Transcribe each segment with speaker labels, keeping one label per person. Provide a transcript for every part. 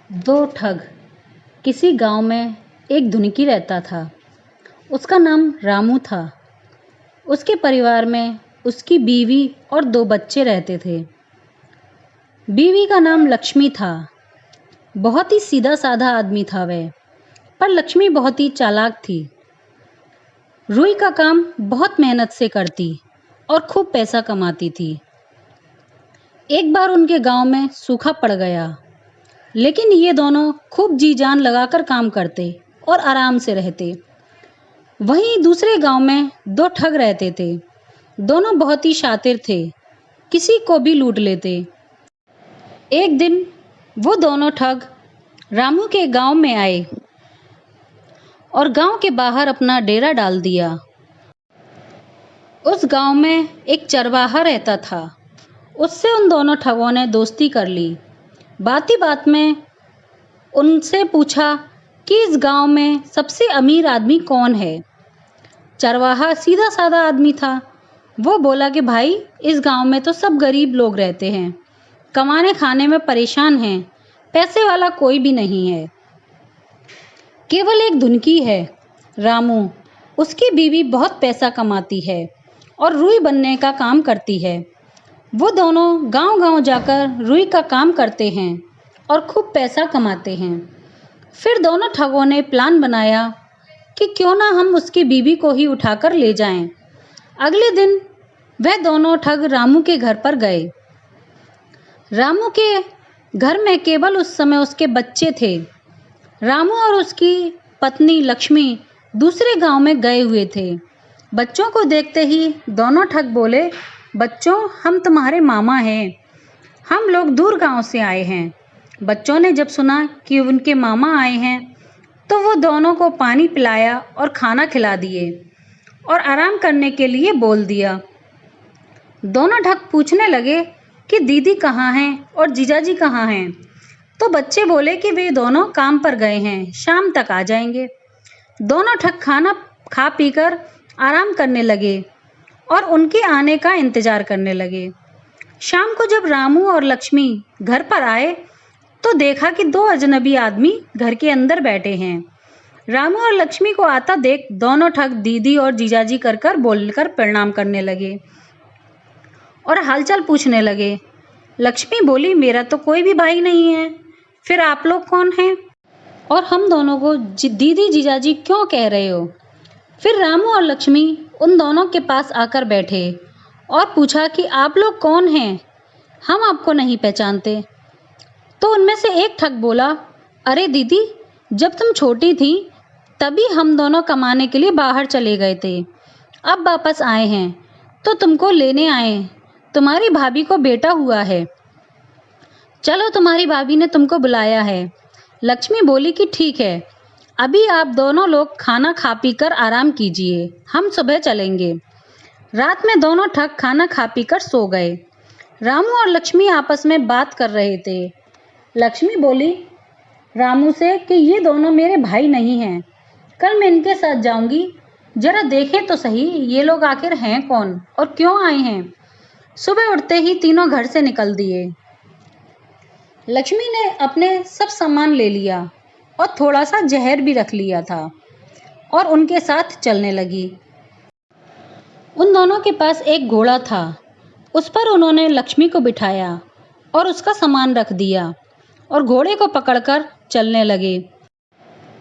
Speaker 1: दो ठग। किसी गांव में एक धनिकी रहता था। उसका नाम रामू था। उसके परिवार में उसकी बीवी और दो बच्चे रहते थे। बीवी का नाम लक्ष्मी था। बहुत ही सीधा साधा आदमी था वह, पर लक्ष्मी बहुत ही चालाक थी। रुई का काम बहुत मेहनत से करती और खूब पैसा कमाती थी। एक बार उनके गांव में सूखा पड़ गया, लेकिन ये दोनों खूब जी जान लगाकर काम करते और आराम से रहते। वहीं दूसरे गांव में दो ठग रहते थे। दोनों बहुत ही शातिर थे, किसी को भी लूट लेते। एक दिन वो दोनों ठग रामू के गांव में आए और गांव के बाहर अपना डेरा डाल दिया। उस गांव में एक चरवाहा रहता था। उससे उन दोनों ठगों ने दोस्ती कर ली। बात ही बात में उनसे पूछा कि इस गांव में सबसे अमीर आदमी कौन है। चरवाहा सीधा साधा आदमी था। वो बोला कि भाई, इस गांव में तो सब गरीब लोग रहते हैं, कमाने खाने में परेशान हैं, पैसे वाला कोई भी नहीं है। केवल एक धुनकी है, रामू। उसकी बीवी बहुत पैसा कमाती है और रुई बनने का काम करती है। वो दोनों गांव-गांव जाकर रुई का काम करते हैं और खूब पैसा कमाते हैं। फिर दोनों ठगों ने प्लान बनाया कि क्यों ना हम उसकी बीवी को ही उठाकर ले जाएं। अगले दिन वह दोनों ठग रामू के घर पर गए। रामू के घर में केवल उस समय उसके बच्चे थे। रामू और उसकी पत्नी लक्ष्मी दूसरे गांव में गए हुए थे। बच्चों को देखते ही दोनों ठग बोले, बच्चों, हम तुम्हारे मामा हैं। हम लोग दूर गांव से आए हैं। बच्चों ने जब सुना कि उनके मामा आए हैं, तो वो दोनों को पानी पिलाया और खाना खिला दिए और आराम करने के लिए बोल दिया। दोनों ठग पूछने लगे कि दीदी कहाँ हैं और जीजाजी कहाँ हैं। तो बच्चे बोले कि वे दोनों काम पर गए हैं, शाम तक आ जाएंगे। दोनों ठग खाना खा पीकर आराम करने लगे और उनके आने का इंतजार करने लगे। शाम को जब रामू और लक्ष्मी घर पर आए, तो देखा कि दो अजनबी आदमी घर के अंदर बैठे हैं। रामू और लक्ष्मी को आता देख दोनों ठग दीदी और जीजाजी कर बोलकर प्रणाम करने लगे और हालचाल पूछने लगे। लक्ष्मी बोली, मेरा तो कोई भी भाई नहीं है, फिर आप लोग कौन हैं और हम दोनों को दीदी जीजाजी क्यों कह रहे हो। फिर रामू और लक्ष्मी उन दोनों के पास आकर बैठे और पूछा कि आप लोग कौन हैं, हम आपको नहीं पहचानते। तो उनमें से एक ठग बोला, अरे दीदी, जब तुम छोटी थी तभी हम दोनों कमाने के लिए बाहर चले गए थे। अब वापस आए हैं तो तुमको लेने आए। तुम्हारी भाभी को बेटा हुआ है, चलो तुम्हारी भाभी ने तुमको बुलाया है। लक्ष्मी बोली कि ठीक है, अभी आप दोनों लोग खाना खा पी कर आराम कीजिए, हम सुबह चलेंगे। रात में दोनों ठग खाना खा पी कर सो गए। रामू और लक्ष्मी आपस में बात कर रहे थे। लक्ष्मी बोली रामू से कि ये दोनों मेरे भाई नहीं हैं, कल मैं इनके साथ जाऊंगी, जरा देखें तो सही ये लोग आखिर हैं कौन और क्यों आए हैं। सुबह उठते ही तीनों घर से निकल दिए। लक्ष्मी ने अपने सब सामान ले लिया और थोड़ा सा जहर भी रख लिया था और उनके साथ चलने लगी। उन दोनों के पास एक घोड़ा था। उस पर उन्होंने लक्ष्मी को बिठाया और उसका सामान रख दिया और घोड़े को पकड़कर चलने लगे।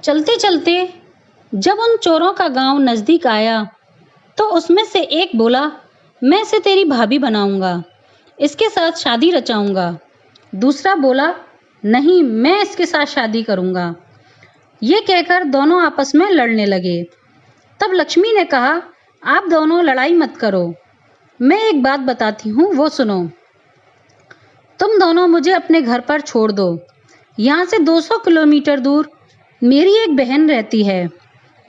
Speaker 1: चलते चलते जब उन चोरों का गांव नज़दीक आया, तो उसमें से एक बोला, मैं इसे तेरी भाभी बनाऊंगा, इसके साथ शादी रचाऊंगा। दूसरा बोला, नहीं, मैं इसके साथ शादी करूंगा। ये कहकर दोनों आपस में लड़ने लगे। तब लक्ष्मी ने कहा, आप दोनों लड़ाई मत करो, मैं एक बात बताती हूँ, वो सुनो। तुम दोनों मुझे अपने घर पर छोड़ दो। यहाँ से 200 किलोमीटर दूर मेरी एक बहन रहती है,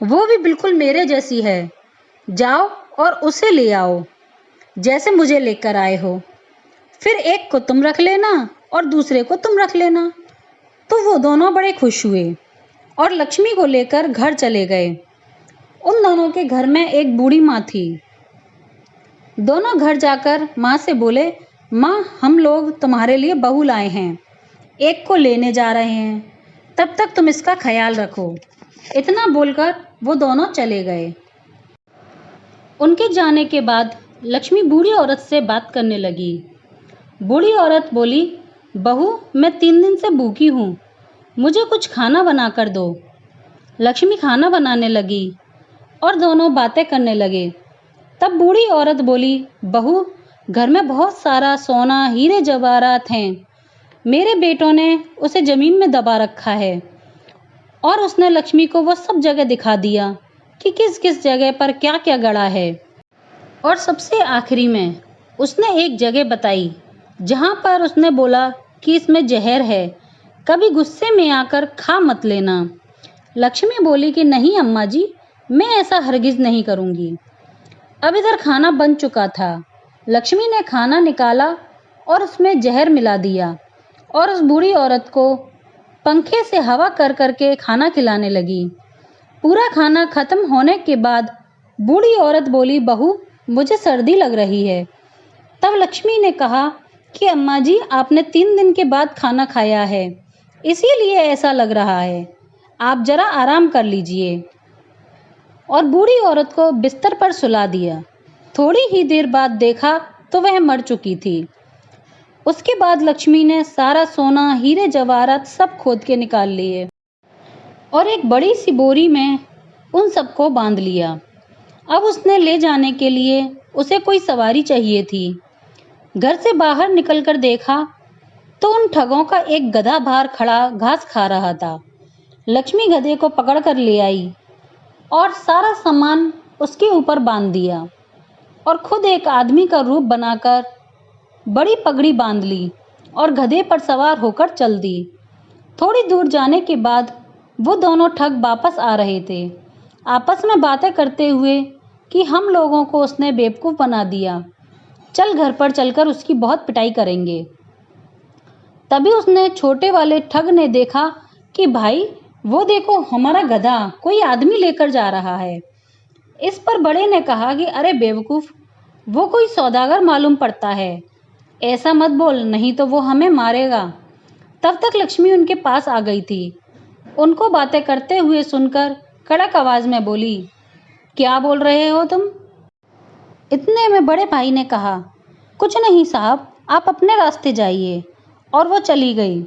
Speaker 1: वो भी बिल्कुल मेरे जैसी है। जाओ और उसे ले आओ, जैसे मुझे लेकर आए हो। फिर एक को तुम रख लेना और दूसरे को तुम रख लेना। तो वो दोनों बड़े खुश हुए और लक्ष्मी को लेकर घर चले गए। उन दोनों के घर में एक बूढ़ी माँ थी। दोनों घर जाकर माँ से बोले, माँ, हम लोग तुम्हारे लिए बहू लाए हैं, एक को लेने जा रहे हैं। तब तक तुम इसका ख्याल रखो। इतना बोलकर वो दोनों चले गए। उनके जाने के बाद लक्ष्मी बूढ़ी औरत से बात करने लगी। बूढ़ी औरत बोली, बहू, मैं 3 दिन से भूखी हूँ, मुझे कुछ खाना बना कर दो। लक्ष्मी खाना बनाने लगी और दोनों बातें करने लगे। तब बूढ़ी औरत बोली, बहू, घर में बहुत सारा सोना हीरे जवाहरात हैं। मेरे बेटों ने उसे ज़मीन में दबा रखा है। और उसने लक्ष्मी को वो सब जगह दिखा दिया कि किस किस जगह पर क्या क्या गड़ा है। और सबसे आखिरी में उसने एक जगह बताई जहाँ पर उसने बोला कि इसमें जहर है, कभी गुस्से में आकर खा मत लेना। लक्ष्मी बोली कि नहीं अम्मा जी, मैं ऐसा हरगिज़ नहीं करूँगी। अब इधर खाना बन चुका था। लक्ष्मी ने खाना निकाला और उसमें जहर मिला दिया और उस बूढ़ी औरत को पंखे से हवा कर करके खाना खिलाने लगी। पूरा खाना खत्म होने के बाद बूढ़ी औरत बोली, बहू, मुझे सर्दी लग रही है। तब लक्ष्मी ने कहा कि अम्मा जी, आपने 3 दिन के बाद खाना खाया है, इसीलिए ऐसा लग रहा है। आप जरा आराम कर लीजिए। और बूढ़ी औरत को बिस्तर पर सुला दिया। थोड़ी ही देर बाद देखा तो वह मर चुकी थी। उसके बाद लक्ष्मी ने सारा सोना हीरे जवाहरात सब खोद के निकाल लिए और एक बड़ी सी बोरी में उन सबको बांध लिया। अब उसने ले जाने के लिए उसे कोई सवारी चाहिए थी। घर से बाहर निकलकर देखा तो उन ठगों का एक गधा बाहर खड़ा घास खा रहा था। लक्ष्मी गधे को पकड़ कर ले आई और सारा सामान उसके ऊपर बांध दिया और खुद एक आदमी का रूप बनाकर बड़ी पगड़ी बांध ली और गधे पर सवार होकर चल दी। थोड़ी दूर जाने के बाद वो दोनों ठग वापस आ रहे थे, आपस में बातें करते हुए कि हम लोगों को उसने बेवकूफ़ बना दिया, चल घर पर चलकर उसकी बहुत पिटाई करेंगे। तभी उसने छोटे वाले ठग ने देखा कि भाई, वो देखो, हमारा गधा कोई आदमी लेकर जा रहा है। इस पर बड़े ने कहा कि अरे बेवकूफ़, वो कोई सौदागर मालूम पड़ता है, ऐसा मत बोल, नहीं तो वो हमें मारेगा। तब तक लक्ष्मी उनके पास आ गई थी। उनको बातें करते हुए सुनकर कड़क आवाज़ में बोली, क्या बोल रहे हो तुम? इतने में बड़े भाई ने कहा, कुछ नहीं साहब, आप अपने रास्ते जाइए। और वो चली गई।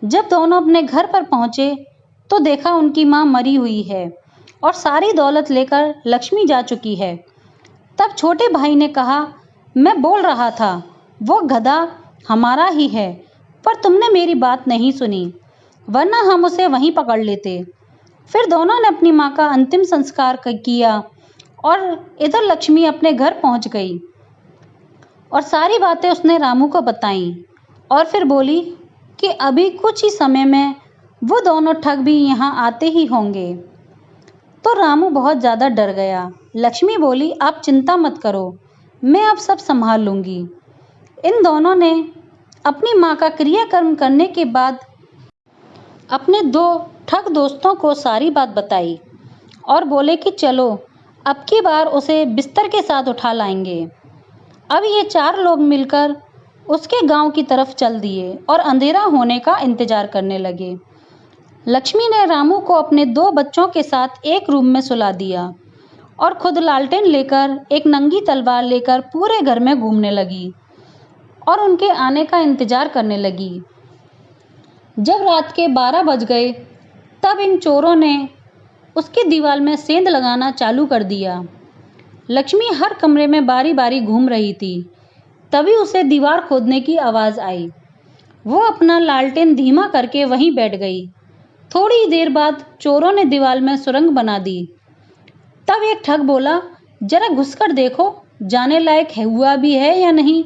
Speaker 1: जब दोनों अपने घर पर पहुँचे तो देखा उनकी माँ मरी हुई है और सारी दौलत लेकर लक्ष्मी जा चुकी है। तब छोटे भाई ने कहा, मैं बोल रहा था वो गधा हमारा ही है, पर तुमने मेरी बात नहीं सुनी, वरना हम उसे वहीं पकड़ लेते। फिर दोनों ने अपनी माँ का अंतिम संस्कार किया और इधर लक्ष्मी अपने घर पहुँच गई और सारी बातें उसने रामू को बताईं और फिर बोली कि अभी कुछ ही समय में वो दोनों ठग भी यहाँ आते ही होंगे। तो रामू बहुत ज़्यादा डर गया। लक्ष्मी बोली, आप चिंता मत करो, मैं अब सब संभाल लूँगी। इन दोनों ने अपनी माँ का क्रियाकर्म करने के बाद अपने 2 ठग दोस्तों को सारी बात बताई और बोले कि चलो अब की बार उसे बिस्तर के साथ उठा लाएंगे। अब ये 4 लोग मिलकर उसके गांव की तरफ चल दिए और अंधेरा होने का इंतजार करने लगे। लक्ष्मी ने रामू को अपने 2 बच्चों के साथ एक रूम में सुला दिया और खुद लालटेन लेकर एक नंगी तलवार लेकर पूरे घर में घूमने लगी और उनके आने का इंतजार करने लगी। जब रात के 12 बज गए तब इन चोरों ने उसकी दीवार में सेंध लगाना चालू कर दिया। लक्ष्मी हर कमरे में बारी बारी घूम रही थी। तभी उसे दीवार खोदने की आवाज़ आई। वो अपना लालटेन धीमा करके वहीं बैठ गई। थोड़ी देर बाद चोरों ने दीवार में सुरंग बना दी। तब एक ठग बोला, जरा घुसकर देखो, जाने लायक हुआ भी है या नहीं।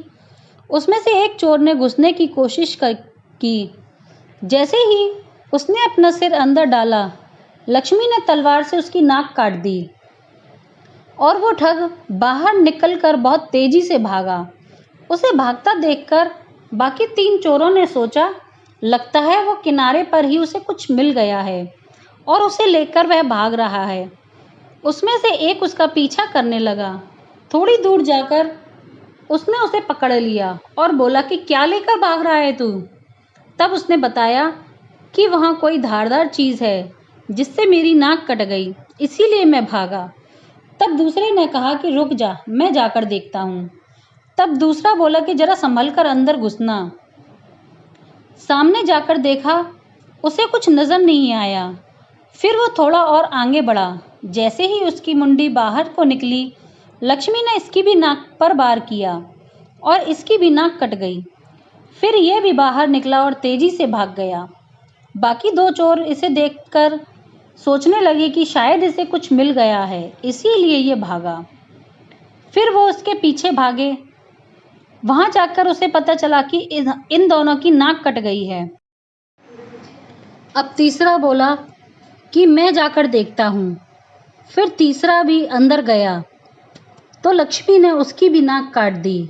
Speaker 1: उसमें से एक चोर ने घुसने की कोशिश की। जैसे ही उसने अपना सिर अंदर डाला, लक्ष्मी ने तलवार से उसकी नाक काट दी और वो ठग बाहर निकलकर बहुत तेजी से भागा। उसे भागता देखकर बाकी 3 चोरों ने सोचा, लगता है वो किनारे पर ही उसे कुछ मिल गया है और उसे लेकर वह भाग रहा है। उसमें से एक उसका पीछा करने लगा। थोड़ी दूर जाकर उसने उसे पकड़ लिया और बोला कि क्या लेकर भाग रहा है तू? तब उसने बताया कि वहाँ कोई धारदार चीज़ है जिससे मेरी नाक कट गई, इसीलिए मैं भागा। तब दूसरे ने कहा कि रुक जा, मैं जाकर देखता हूँ। तब दूसरा बोला कि जरा संभल कर अंदर घुसना। सामने जाकर देखा, उसे कुछ नजर नहीं आया। फिर वो थोड़ा और आगे बढ़ा। जैसे ही उसकी मुंडी बाहर को निकली, लक्ष्मी ने इसकी भी नाक पर वार किया और इसकी भी नाक कट गई। फिर यह भी बाहर निकला और तेजी से भाग गया। बाकी दो चोर इसे देखकर सोचने लगे कि शायद इसे कुछ मिल गया है, इसीलिए ये भागा। फिर वो उसके पीछे भागे। वहां जाकर उसे पता चला कि इन दोनों की नाक कट गई है। अब तीसरा बोला कि मैं जाकर देखता हूँ। फिर तीसरा भी अंदर गया तो लक्ष्मी ने उसकी भी नाक काट दी।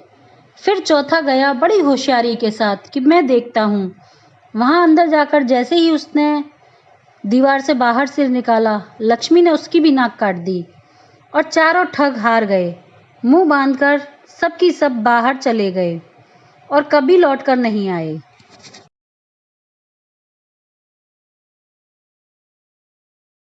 Speaker 1: फिर चौथा गया बड़ी होशियारी के साथ कि मैं देखता हूँ। वहां अंदर जाकर जैसे ही उसने दीवार से बाहर सिर निकाला, लक्ष्मी ने उसकी भी नाक काट दी और चारों ठग हार गए। मुंह बांधकर सबकी सब बाहर चले गए और कभी लौटकर नहीं आए।